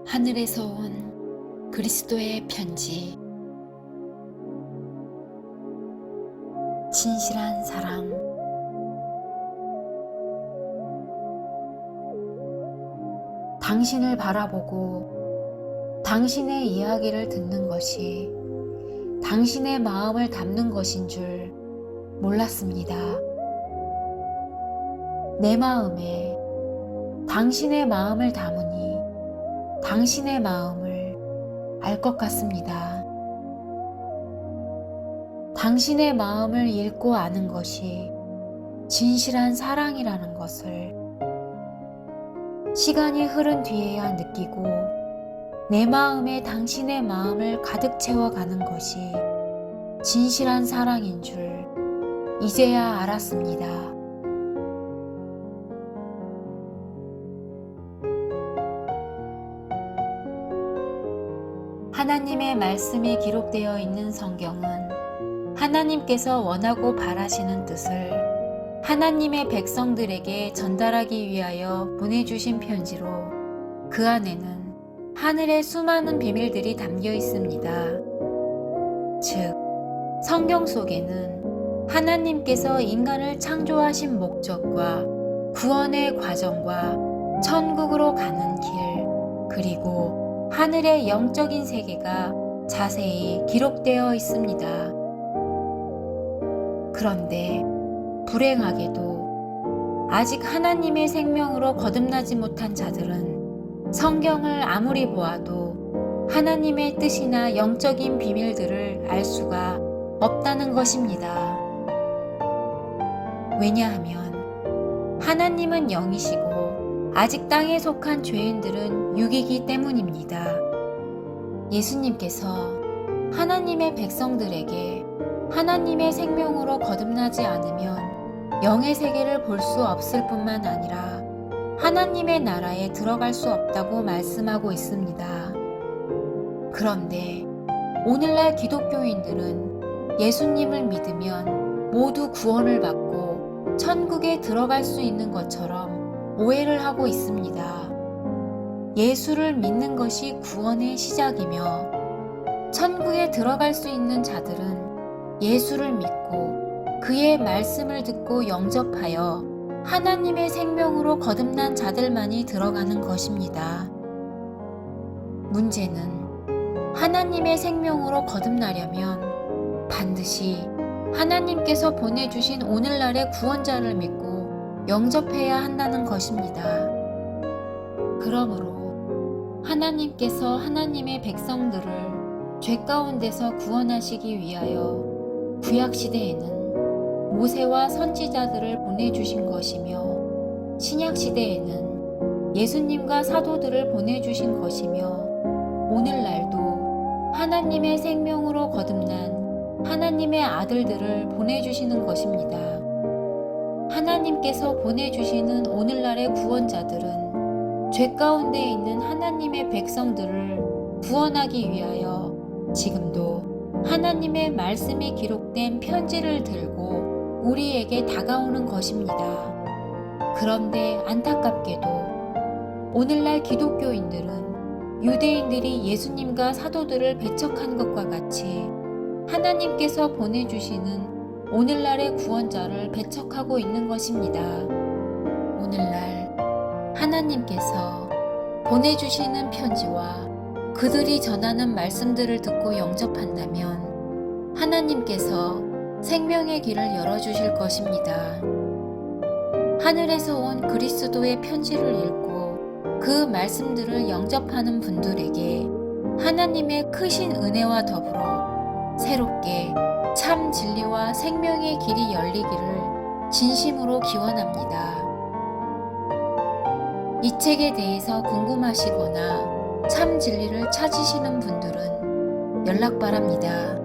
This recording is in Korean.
하늘에서 온 그리스도의 편지. 진실한 사랑. 당신을 바라보고 당신의 이야기를 듣는 것이 당신의 마음을 담는 것인 줄 몰랐습니다. 내 마음에 당신의 마음을 담으니 당신의 마음을 알 것 같습니다. 당신의 마음을 읽고 아는 것이 진실한 사랑이라는 것을 시간이 흐른 뒤에야 느끼고 내 마음에 당신의 마음을 가득 채워가는 것이 진실한 사랑인 줄 이제야 알았습니다. 하나님의 말씀이 기록되어 있는 성경은 하나님께서 원하고 바라시는 뜻을 하나님의 백성들에게 전달하기 위하여 보내주신 편지로 그 안에는 하늘의 수많은 비밀들이 담겨 있습니다. 즉, 성경 속에는 하나님께서 인간을 창조하신 목적과 구원의 과정과 천국으로 가는 길, 그리고 하늘의 영적인 세계가 자세히 기록되어 있습니다. 그런데 불행하게도 아직 하나님의 생명으로 거듭나지 못한 자들은 성경을 아무리 보아도 하나님의 뜻이나 영적인 비밀들을 알 수가 없다는 것입니다. 왜냐하면 하나님은 영이시고 아직 땅에 속한 죄인들은 육이기 때문입니다. 예수님께서 하나님의 백성들에게 하나님의 생명으로 거듭나지 않으면 영의 세계를 볼 수 없을 뿐만 아니라 하나님의 나라에 들어갈 수 없다고 말씀하고 있습니다. 그런데 오늘날 기독교인들은 예수님을 믿으면 모두 구원을 받고 천국에 들어갈 수 있는 것처럼 오해를 하고 있습니다. 예수를 믿는 것이 구원의 시작이며 천국에 들어갈 수 있는 자들은 예수를 믿고 그의 말씀을 듣고 영접하여 하나님의 생명으로 거듭난 자들만이 들어가는 것입니다. 문제는 하나님의 생명으로 거듭나려면 반드시 하나님께서 보내주신 오늘날의 구원자를 믿고 영접해야 한다는 것입니다. 그러므로 하나님께서 하나님의 백성들을 죄 가운데서 구원하시기 위하여 구약시대에는 모세와 선지자들을 보내주신 것이며 신약시대에는 예수님과 사도들을 보내주신 것이며 오늘날도 하나님의 생명으로 거듭난 하나님의 아들들을 보내주시는 것입니다. 하나님께서 보내주시는 오늘날의 구원자들은 죄 가운데 있는 하나님의 백성들을 구원하기 위하여 지금도 하나님의 말씀이 기록된 편지를 들고 우리에게 다가오는 것입니다. 그런데 안타깝게도 오늘날 기독교인들은 유대인들이 예수님과 사도들을 배척한 것과 같이 하나님께서 보내주시는 오늘날의 구원자를 배척하고 있는 것입니다. 오늘날 하나님께서 보내주시는 편지와 그들이 전하는 말씀들을 듣고 영접한다면 하나님께서 생명의 길을 열어주실 것입니다. 하늘에서 온 그리스도의 편지를 읽고 그 말씀들을 영접하는 분들에게 하나님의 크신 은혜와 더불어 새롭게 참 진리와 생명의 길이 열리기를 진심으로 기원합니다. 이 책에 대해서 궁금하시거나 참 진리를 찾으시는 분들은 연락 바랍니다.